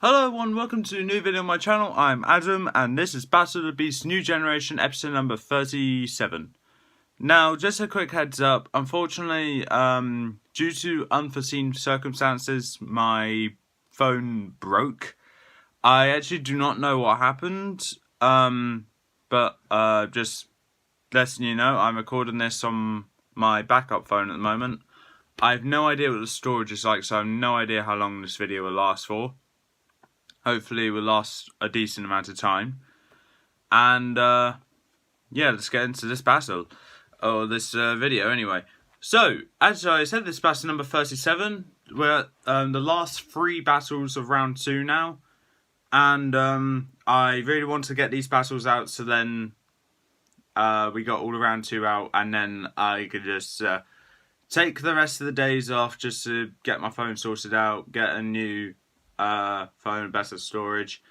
Hello everyone, welcome to a new video on my channel. I'm Adam and this is Battle of the Beasts New Generation episode number 37. Now, just a quick heads up, unfortunately, due to unforeseen circumstances, my phone broke. I actually do not know what happened, but just letting you know, I'm recording this on my backup phone at the moment. I have no idea what the storage is like, so I have no idea how long this video will last for. Hopefully it will last a decent amount of time. And, yeah, let's get into this battle. Or this video, anyway. So, as I said, this is battle number 37. We're at the last 3 battles of round 2 now. And, I really want to get these battles out, so then we got all of round 2 out. And then I could just take the rest of the days off just to get my phone sorted out, get a new phone, better storage,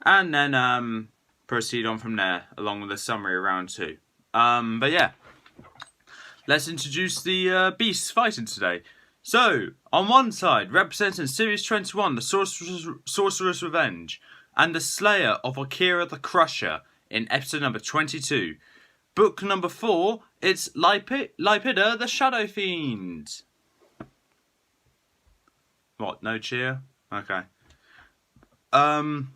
and then proceed on from there along with a summary of round 2. But yeah, let's introduce the beasts fighting today. So on one side, representing Series 21, the Sorcerer's Revenge and the Slayer of Akira the Crusher in episode number 22. Book number 4, it's Lypida the Shadow Fiend. What, no cheer? Okay. And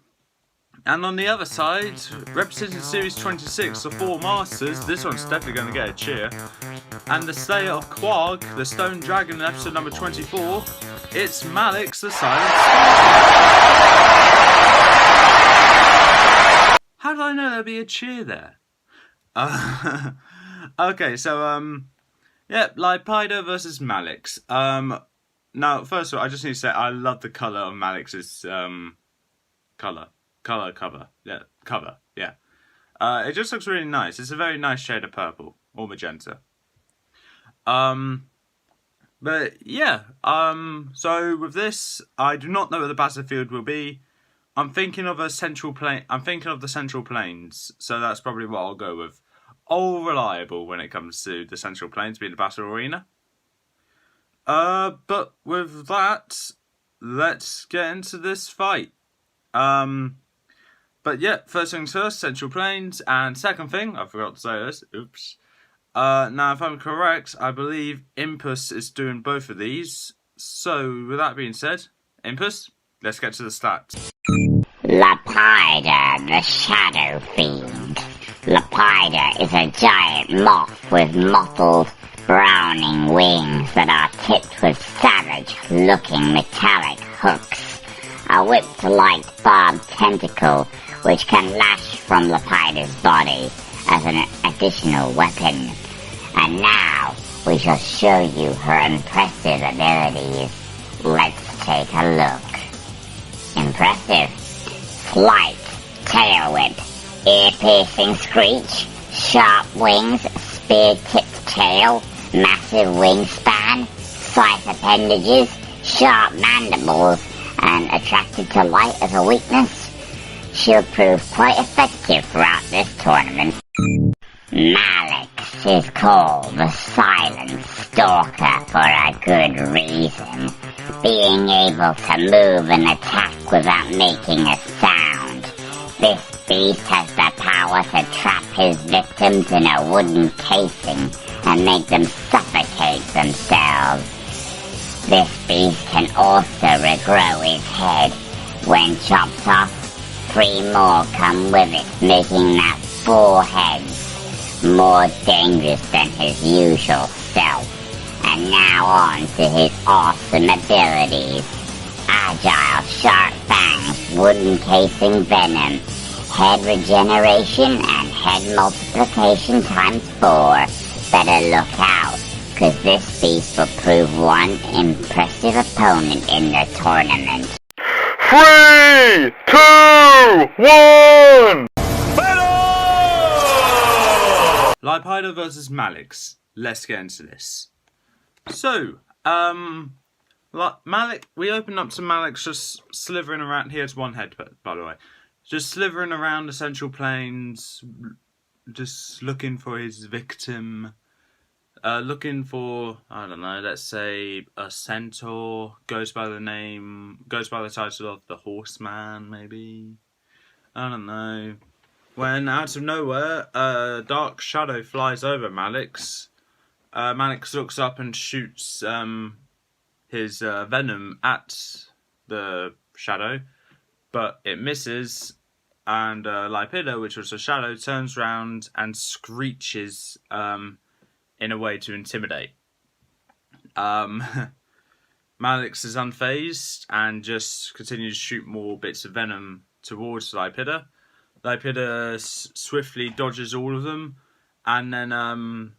on the other side, representing Series 26, the 4 Masters, this one's definitely going to get a cheer, and the Slayer of Quag, the Stone Dragon in episode number 24, it's Mallix the Silent Scorpion. How did I know there'd be a cheer there? Okay, so, yeah, Lypida versus Mallix. Now, first of all, I just need to say I love the colour of Mallix's cover. Yeah. It just looks really nice. It's a very nice shade of purple or magenta. But yeah. So with this, I do not know where the battlefield will be. I'm thinking of a central plane. I'm thinking of the Central Plains. So that's probably what I'll go with. All reliable when it comes to the Central Plains being the battle arena. But with that, let's get into this fight. But yeah, first things first, Central Plains, and second thing, I forgot to say this, oops. Now if I'm correct, I believe Impus is doing both of these. So, with that being said, Impus, let's get to the stats. Lypida, the Shadow Fiend. Lypida is a giant moth with mottled, browning wings that are tipped with savage-looking metallic hooks. A whip-like barbed tentacle which can lash from Lypida's body as an additional weapon. And now we shall show you her impressive abilities. Let's take a look. Impressive. Slight tail whip, ear-piercing screech, sharp wings, spear-tipped tail, massive wingspan, scythe appendages, sharp mandibles, and attracted to light as a weakness. She'll prove quite effective throughout this tournament. Mallix is called the Silent Stalker for a good reason. Being able to move and attack without making a sound. This beast has the power to trap his victims in a wooden casing and make them suffocate themselves. This beast can also regrow his head. When chopped off, 3 more come with it, making that 4 heads. More dangerous than his usual self. And now on to his awesome abilities. Agile, sharp fangs, wooden casing venom, head regeneration, and head multiplication times 4. Better look out, cause this beast will prove one impressive opponent in the tournament. 3, 2, 1! Lypida versus Mallix. Let's get into this. So, Mallix, we opened up to Mallix just slithering around. Here's one head, by the way. Just slithering around the Central Plains, just looking for his victim. looking for, I don't know, let's say a centaur, goes by the title of the Horseman, maybe. I don't know. When out of nowhere, a dark shadow flies over Mallix. Mallix looks up and shoots his venom at the shadow, but it misses, and Lypida, which was a shadow, turns round and screeches in a way to intimidate. Mallix is unfazed and just continues to shoot more bits of venom towards Lypida. Lypida swiftly dodges all of them, and then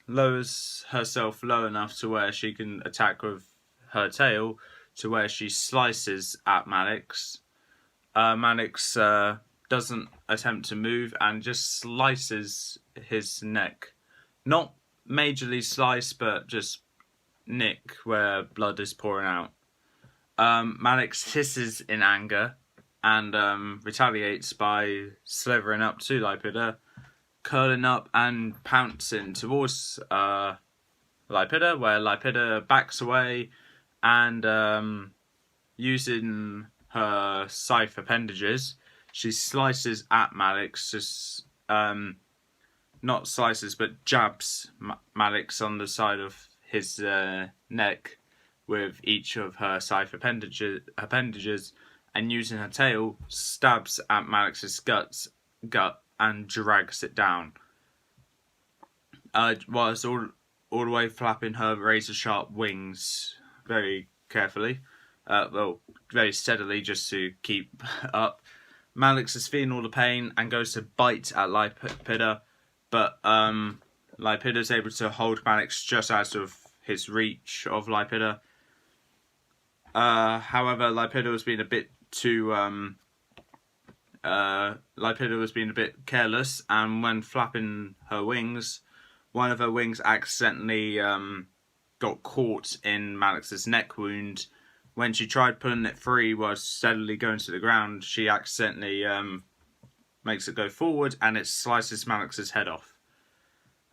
lowers herself low enough to where she can attack with her tail, to where she slices at Mallix. Mallix doesn't attempt to move and just slices his neck. Not majorly slice, but just nick where blood is pouring out. Mallix hisses in anger and retaliates by slithering up to Lypida, curling up and pouncing towards Lypida, where Lypida backs away and using her scythe appendages, she slices at Mallix, just not slices but jabs Mallix on the side of his neck with each of her scythe appendages, and using her tail stabs at Mallix's gut and drags it down. Whilst all the way flapping her razor sharp wings very carefully, very steadily, just to keep up. Mallix is feeling all the pain and goes to bite at Lypida, but Lypida is able to hold Mallix just out of his reach of Lypida. However, Lypida was being a bit careless, and when flapping her wings, one of her wings accidentally got caught in Mallix's neck wound. When she tried pulling it free while steadily going to the ground, she accidentally makes it go forward, and it slices Mallix's head off.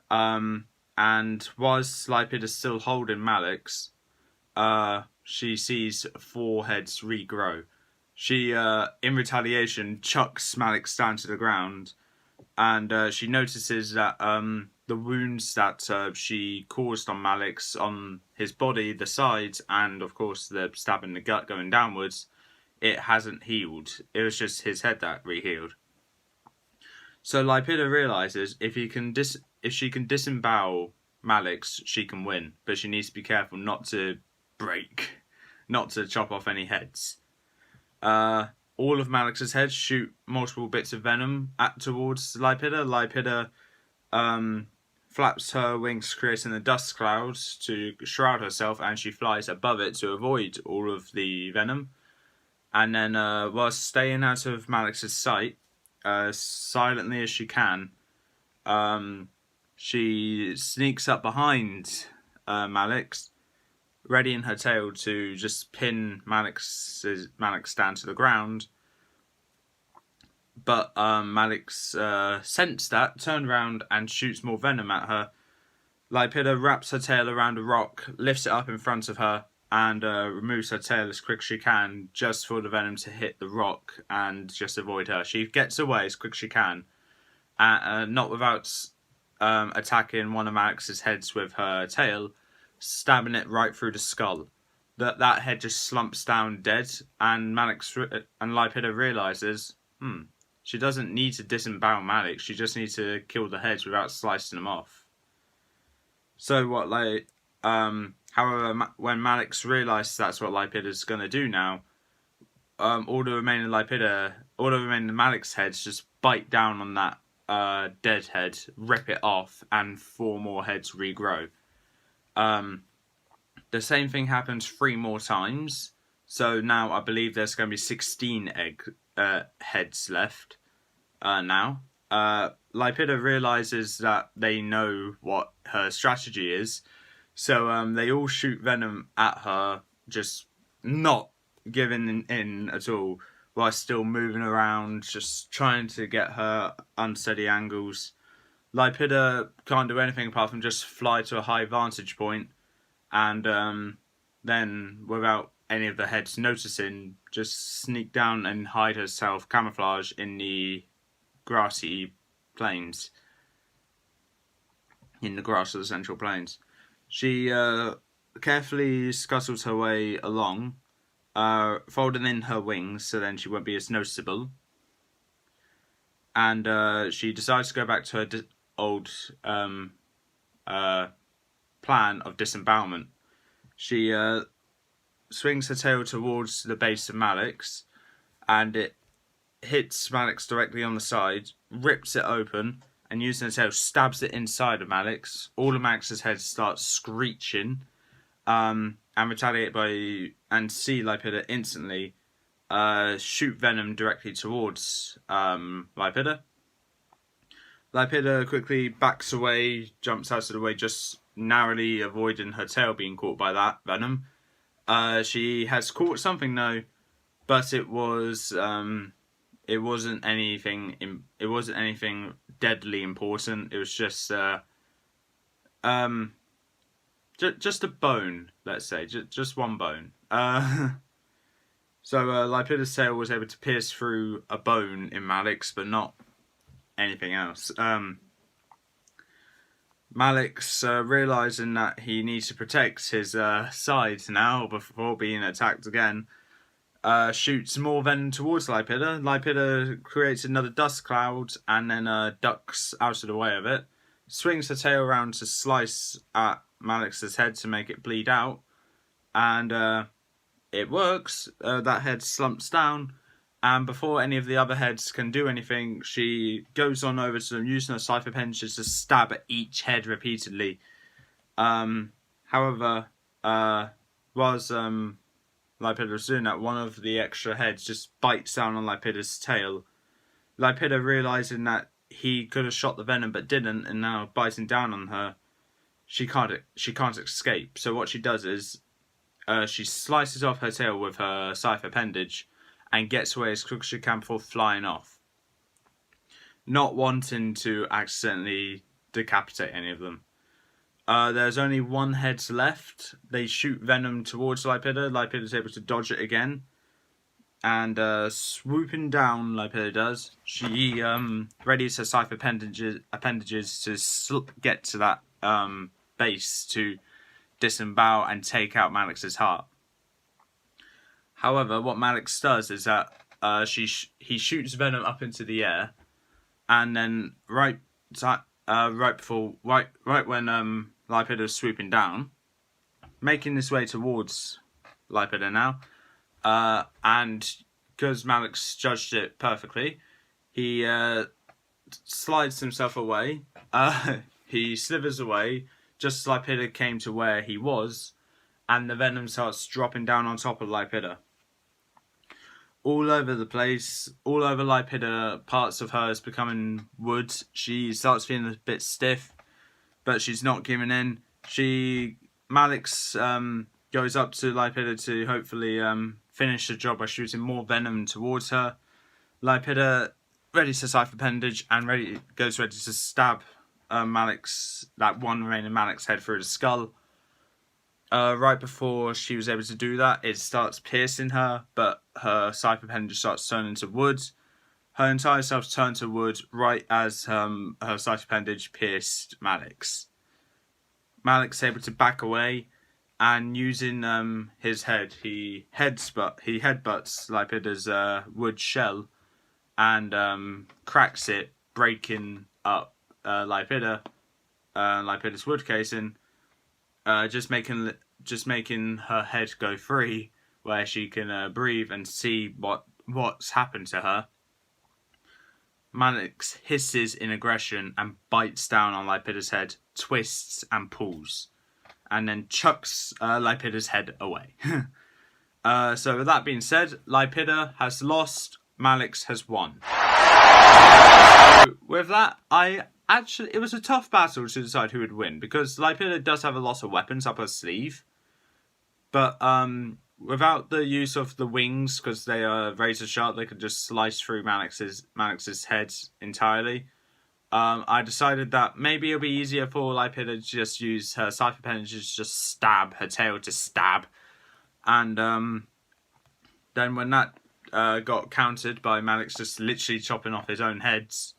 And whilst Lypida is still holding Mallix, she sees 4 heads regrow. She, in retaliation, chucks Mallix down to the ground, and she notices that the wounds that she caused on Mallix, on his body, the sides, and of course the stab in the gut going downwards, it hasn't healed. It was just his head that re-healed. So Lypida realizes if she can disembowel Mallix, she can win, but she needs to be careful not to chop off any heads. All of Mallix's heads shoot multiple bits of venom towards Lypida. Lypida flaps her wings, creating a dust cloud to shroud herself, and she flies above it to avoid all of the venom. And then, whilst staying out of Mallix's sight, silently as she can, she sneaks up behind Mallix, readying her tail to just pin Mallix down to the ground. But Mallix sensed that, turned around and shoots more venom at her. Lypida wraps her tail around a rock, lifts it up in front of her, and removes her tail as quick as she can, just for the venom to hit the rock and just avoid her. She gets away as quick as she can, not without attacking one of Mallix's heads with her tail, stabbing it right through the skull. That head just slumps down dead, and Lypida realizes, she doesn't need to disembowel Mallix, she just needs to kill the heads without slicing them off. So however, when Mallix realizes that's what Lypida's gonna do now, all the remaining Mallix heads just bite down on that dead head, rip it off, and 4 more heads regrow. The same thing happens 3 more times, so now I believe there's going to be 16 heads left now. Lypida realizes that they know what her strategy is, so they all shoot venom at her, just not giving in at all, while still moving around, just trying to get her unsteady angles. Lypida can't do anything apart from just fly to a high vantage point, and then, without any of the heads noticing, just sneak down and hide herself, camouflage in the grassy plains, in the grass of the Central Plains. She carefully scuttles her way along, folding in her wings so then she won't be as noticeable. And she decides to go back to her old plan of disembowelment. She swings her tail towards the base of Mallix, and it hits Mallix directly on the side, rips it open, and using her tail stabs it inside of Mallix. All of Mallix's head starts screeching, and retaliate and see Lypida instantly shoot venom directly towards Lypida. Lypida quickly backs away, jumps out of the way, just narrowly avoiding her tail being caught by that venom. She has caught something though, but it wasn't anything deadly important. It was just a bone, let's say, just one bone. So Lypida's tail was able to pierce through a bone in Mallix, but not anything else. Mallix, realising that he needs to protect his side now before being attacked again, shoots more venom towards Lypida. Lypida creates another dust cloud and then ducks out of the way of it, swings her tail around to slice at Mallix's head to make it bleed out, and it works. That head slumps down, and before any of the other heads can do anything, she goes on over to them, using her scythe appendages to stab at each head repeatedly. However, whilst Lypida was doing that, one of the extra heads just bites down on Lypida's tail. Lypida, realising that he could have shot the venom but didn't, and now biting down on her, she can't escape. So what she does is she slices off her tail with her scythe appendage and gets away as quick as she can before flying off, not wanting to accidentally decapitate any of them. There's only one head left. They shoot venom towards Lypida. Lypida's able to dodge it again, and swooping down, Lypida does. She readies her scythe appendages to get to that base to disembowel and take out Mallix's heart. However, what Mallix does is that he shoots venom up into the air, and then right when Lypida is swooping down, making his way towards Lypida now, and because Mallix judged it perfectly, he slides himself away. He slithers away just as Lypida came to where he was, and the venom starts dropping down on top of Lypida. All over the place, all over Lypida, parts of her is becoming wood. She starts feeling a bit stiff, but she's not giving in. Mallix goes up to Lypida to hopefully finish the job by shooting more venom towards her. Lypida readies her scythe appendage and goes ready to stab Mallix, that one remaining Mallix head, through the skull. Right before she was able to do that, it starts piercing her, but her scythe appendage starts turning to wood. Her entire self turned to wood right as her scythe appendage pierced Mallix. Mallix able to back away, and using his head, he headbutts Lypida's wood shell and cracks it, breaking up Lypida's wood casing, just making her head go free, where she can breathe and see what's happened to her. Mallix hisses in aggression and bites down on Lypida's head, twists and pulls, and then chucks Lypida's head away. So with that being said, Lypida has lost, Mallix has won. So with that, it was a tough battle to decide who would win, because Lypida does have a lot of weapons up her sleeve, but without the use of the wings, because they are razor sharp, they could just slice through Mallix's head entirely. I decided that maybe it'll be easier for Lypida to just use her Cypher Pen to just stab her tail to stab. And then when that got countered by Mallix just literally chopping off his own heads,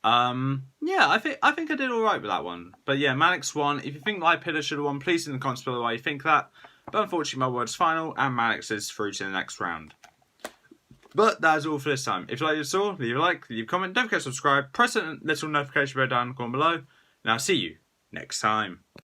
yeah, I think I did alright with that one. But yeah, Mallix won. If you think Lypida should have won, please in the comments below why you think that. But unfortunately my word's final and Mallix is through to the next round. But that is all for this time. If you like this all, leave a like, leave a comment, don't forget to subscribe, press that little notification bell down the corner below, and I'll see you next time.